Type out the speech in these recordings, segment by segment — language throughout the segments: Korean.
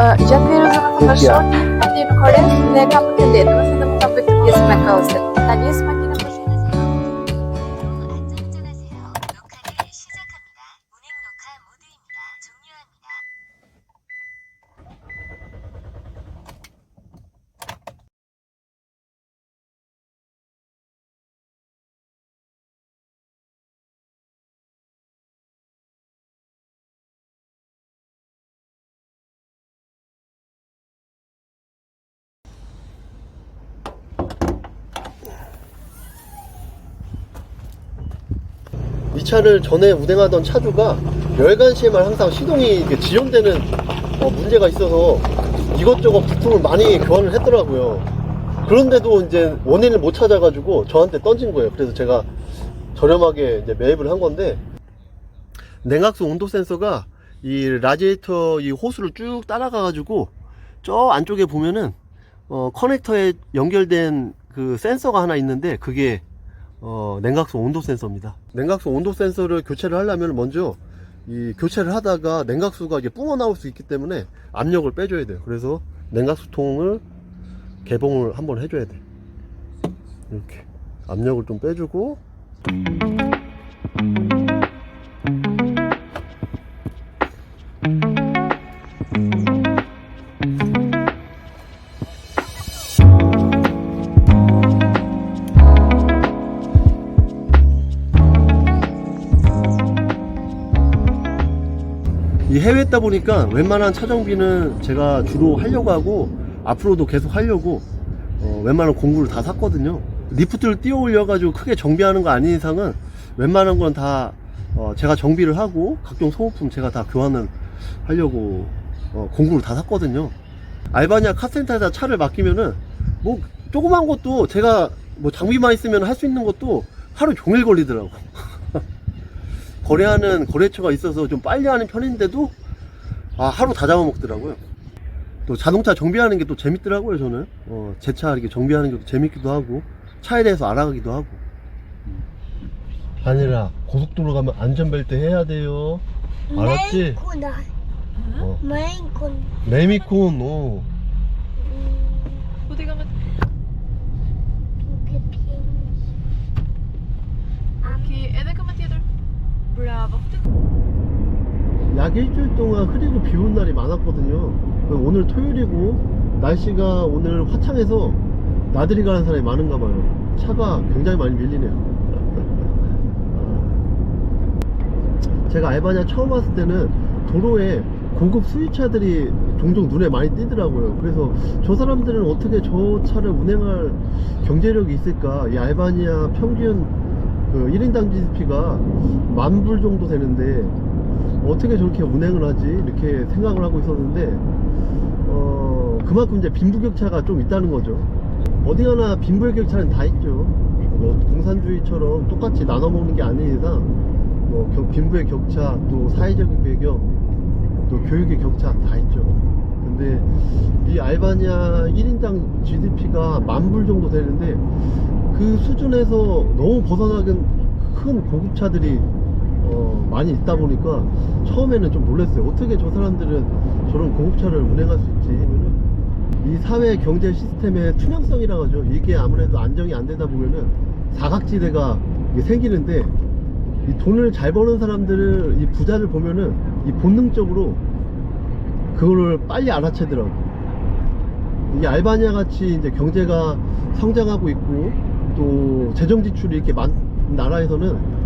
Já que viram usando essa short, aqui no Coreia, né, capa que dentro, mas ainda não tá feito isso na calça. Tá nisso, mas aqui na coxinha. 이 차를 전에 운행하던 차주가 열간시에만 항상 시동이 지연되는 문제가 있어서 이것저것 부품을 많이 교환을 했더라고요. 그런데도 이제 원인을 못 찾아가지고 저한테 던진 거예요. 그래서 제가 저렴하게 이제 매입을 한 건데, 냉각수 온도 센서가 이 라디에이터 이 호스를 쭉 따라가가지고 저 안쪽에 보면은 커넥터에 연결된 그 센서가 하나 있는데, 그게 냉각수 온도 센서입니다. 냉각수 온도 센서를 교체를 하려면 먼저 이 교체를 하다가 냉각수가 이게 뿜어 나올 수 있기 때문에 압력을 빼줘야 돼요. 그래서 냉각수 통을 개봉을 한번 해줘야 돼. 이렇게 압력을 좀 빼주고, 이 해외에 있다 보니까 웬만한 차 정비는 제가 주로 하려고 하고 앞으로도 계속 하려고 웬만한 공구를 다 샀거든요. 리프트를 띄워 올려 가지고 크게 정비하는 거 아닌 이상은 웬만한 건 다 제가 정비를 하고 각종 소모품 제가 다 교환을 하려고 공구를 다 샀거든요. 알바니아 카센터에다 차를 맡기면은 뭐 조그만 것도 제가 뭐 장비만 있으면 할 수 있는 것도 하루 종일 걸리더라고. 거래하는 거래처가 있어서 좀 빨리 하는 편인데도 하루 다 잡아먹더라고요. 또 자동차 정비하는 게 또 재밌더라고요. 저는 제 차 이렇게 정비하는 게 재밌기도 하고 차에 대해서 알아가기도 하고. 아니라 고속도로 가면 안전벨트 해야 돼요. 알았지? 메인콘. 레미콘. 어디 가면 Oké, en dan komt hij er. Bravo. 약 일주일 동안 흐리고 비 오는 날이 많았거든요. 오늘 토요일이고 날씨가 오늘 화창해서 나들이 가는 사람이 많은가 봐요. 차가 굉장히 많이 밀리네요. 제가 알바니아 처음 왔을 때는 도로에 고급 수입차들이 종종 눈에 많이 띄더라고요. 그래서 저 사람들은 어떻게 저 차를 운행할 경제력이 있을까. 이 알바니아 평균 그 1인당 GDP가 10,000불 정도 되는데 어떻게 저렇게 운행을 하지? 이렇게 생각을 하고 있었는데 그만큼 이제 빈부격차가 좀 있다는 거죠. 어디 가나 빈부격차는 다 있죠. 뭐 공산주의처럼 똑같이 나눠 먹는 게 아닌 이상 빈부의 격차, 또 사회적인 배경, 또 교육의 격차 다 있죠. 근데 이 알바니아 1인당 GDP가 10,000불 정도 되는데 그 수준에서 너무 벗어나긴 큰 고급차들이 많이 있다 보니까 처음에는 좀 놀랐어요. 어떻게 저 사람들은 저런 고급차를 운행할 수 있지? 이 사회 경제 시스템의 투명성이라고 하죠. 이게 아무래도 안정이 안 되다 보면은 사각지대가 생기는데, 이 돈을 잘 버는 사람들을, 이 부자를 보면은 이 본능적으로 그거를 빨리 알아채더라고. 이 알바니아 같이 이제 경제가 성장하고 있고 또 재정 지출이 이렇게 많은 나라에서는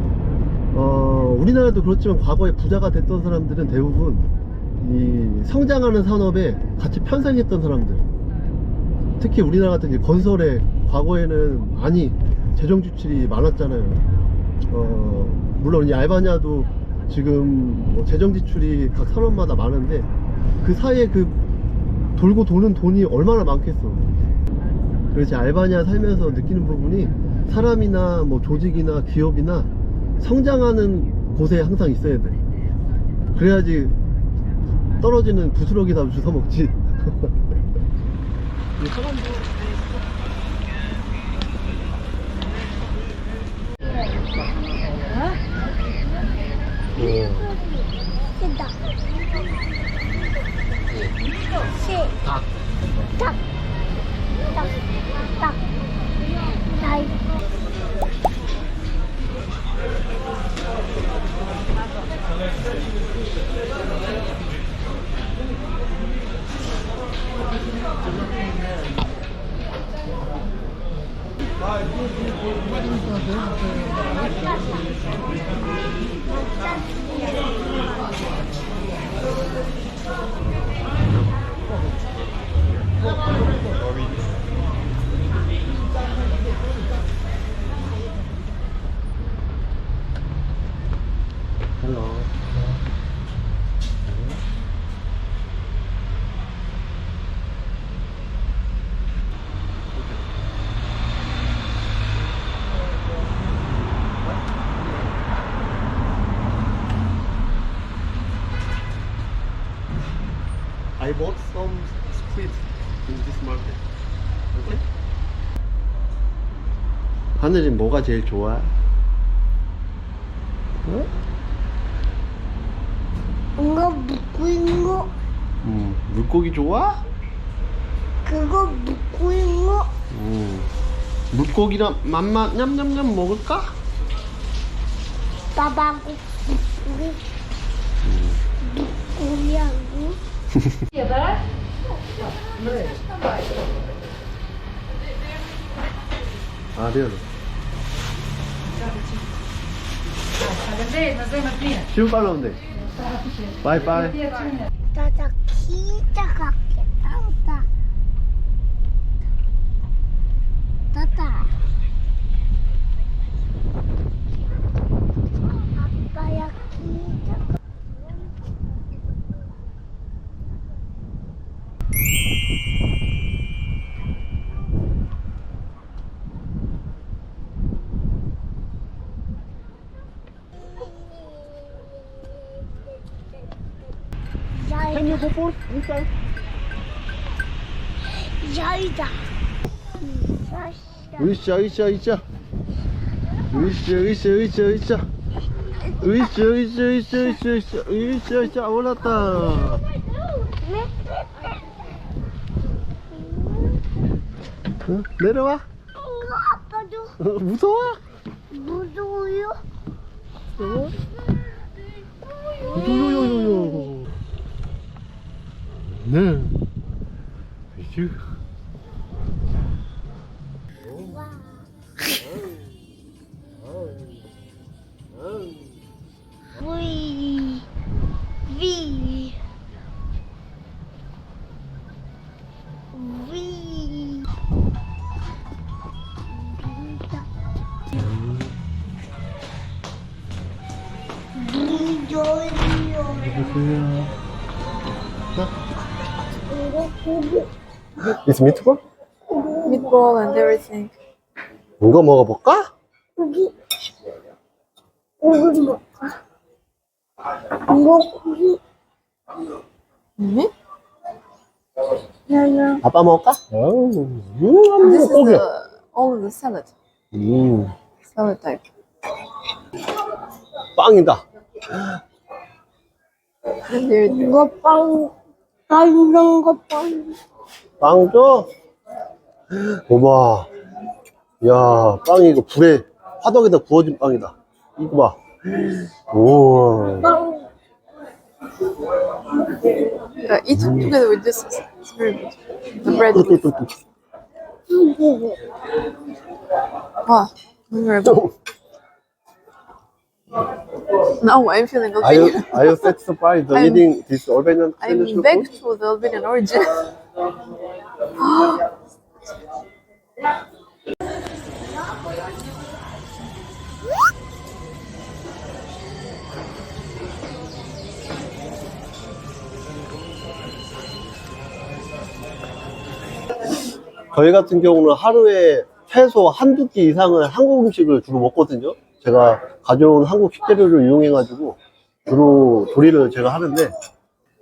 우리나라도 그렇지만 과거에 부자가 됐던 사람들은 대부분 이 성장하는 산업에 같이 편성했던 사람들, 특히 우리나라 같은 이제 건설에 과거에는 많이 재정 지출이 많았잖아요. 물론 이 알바니아도 지금 뭐 재정 지출이 각 산업마다 많은데 그 사이에 그 돌고 도는 돈이 얼마나 많겠어. 그래서 알바니아 살면서 느끼는 부분이 사람이나 뭐 조직이나 기업이나 성장하는 곳에 항상 있어야 돼. 그래야지 떨어지는 부스러기 다 주워 먹지. 됐다. 닭. 딱, 딱, 딱. 잘. Hello. I bought some squid in this market. Okay? 하늘이 뭐가 제일 좋아? 어? 이거 묵고 있는 거, 물고기 좋아? 그거 묵고 있는 거, 물고기랑 맘마 냠냠냠 먹을까? 밥하고 묵고기하고. 아, 네. 지금 빨라온데. 바이바이. 나자 진짜 갈게. 따다. 따다. 아빠야 진짜. Can you go for inside? 야이다. 으쌰 으쌰 으쌰 으쌰 으쌰 으쌰 으쌰 으쌰 으쌰 으쌰 으쌰 으쌰 으쌰 올랐다. 응? 내려와. 아빠도 무서워? 무서워요? 요요요요요. 네. 휴. 위, 위, 위. 보세요. 이거 고기, It's meatball? Meatball and everything. 이거 먹어볼까? 고기, 고기 먹까? 이거 고기, Mm-hmm. 야야. 아빠 먹을까? This is 고기. all the salad. 음, Salad type. 빵이다. And there, 이거 빵 이런 거 빵. 빵 줘? 오마. 야, 빵이 이거 불에, 화덕에다 구워진 빵이다. 이거 봐. 오. 빵. eat together with this. It's very good. The bread. Wow. Very good. Now I'm feeling Albanian. Are you satisfied I'm- eating this Albanian I'm traditional back food? to the Albanian origin. 저희 같은 경우는 하루에 최소 한두 끼 이상은 한국 음식을 주로 먹거든요. 제가 가져온 한국 식재료를 이용해가지고 주로 조리를 제가 하는데,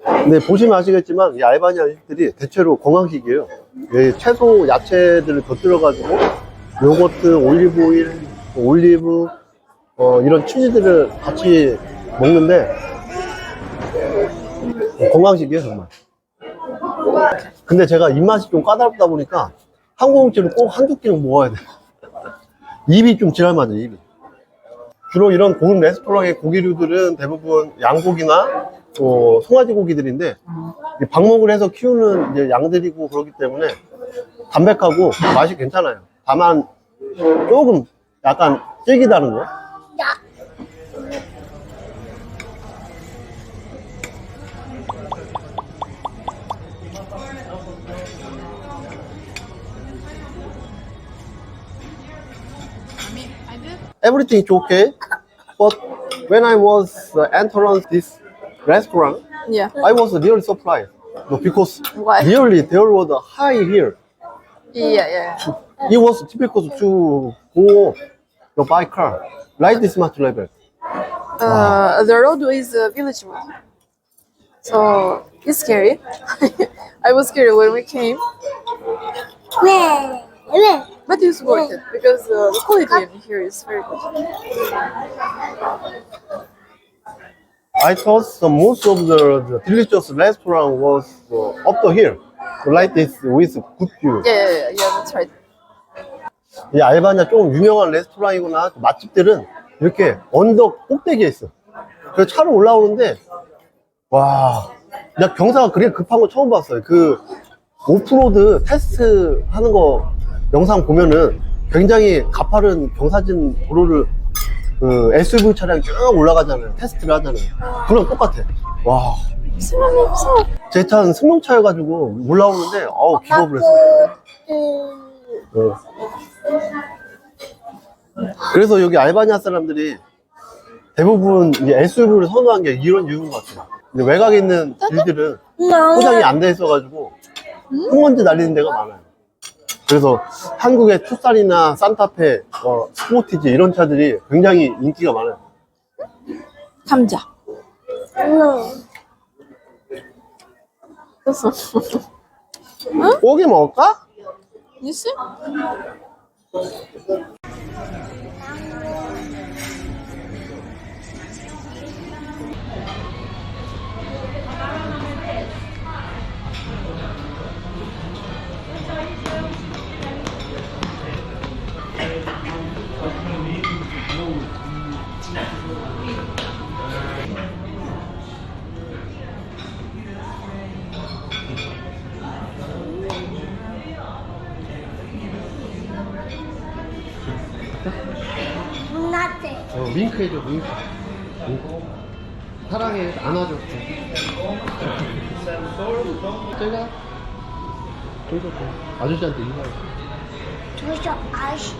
근데 보시면 아시겠지만 이 알바니아 음식들이 대체로 건강식이에요. 이 채소, 야채들을 곁들여가지고 요거트, 올리브오일, 올리브, 이런 치즈들을 같이 먹는데 건강식이에요, 정말. 근데 제가 입맛이 좀 까다롭다 보니까 한국 음식은 꼭 한두 끼는 먹어야 돼. 입이 좀 지랄맞아, 입이. 주로 이런 고급 레스토랑의 고기류들은 대부분 양고기나 송아지 고기들인데 방목을 해서 키우는 이제 양들이고 그렇기 때문에 담백하고 맛이 괜찮아요. 다만 조금 약간 질기다는 거. Everything is okay, but when I was entering this restaurant, Yeah. I was really surprised. No, because Why? really there was a high here. Yeah. It was difficult to go by car, like this much level. The roadway is a village road. So it's scary. I was scared when we came, 왜? but it's worth it because the quality in here is very good. I thought most of the delicious restaurant was up the hill, like this with good view. Yeah, that's right. 이 알바냐 조금 유명한 레스토랑이거나 맛집들은 이렇게 언덕 꼭대기에 있어. 그래서 차로 올라오는데 와, 나 경사가 그렇게 급한 거 처음 봤어요. 그 오프로드 테스트 하는 거 영상 보면은 굉장히 가파른 경사진 도로를 그 SUV 차량 쭉 올라가잖아요. 테스트를 하잖아요. 그랑 똑같아. 와, 수염이 없어. 제 차는 승용차여가지고 올라오는데 기겁을 했어요. 그래서 여기 알바니아 사람들이 대부분 이제 SUV를 선호한 게 이런 이유인 것 같아요. 근데 외곽에 있는 길들은 포장이 안 돼 있어가지고 흙먼지 날리는 데가 많아요. 그래서 한국의 투싼이나 산타페, 스포티지 이런 차들이 굉장히 인기가 많아요. 감자. 됐어. 고기 먹을까? You see? 윙크 해줘, 윙크. 사랑해, 안아줘. 제가 아저씨한테 인사해. 저저 아시.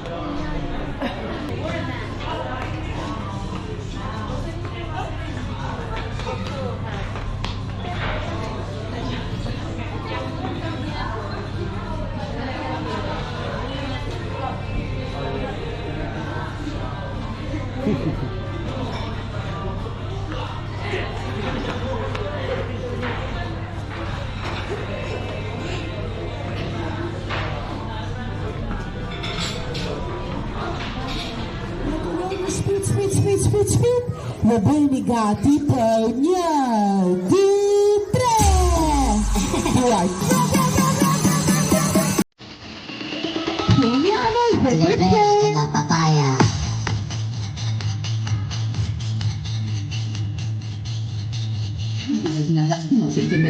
Speed. Nabuniga tipo niya di tre. Buhay. La papaya. No sé qué me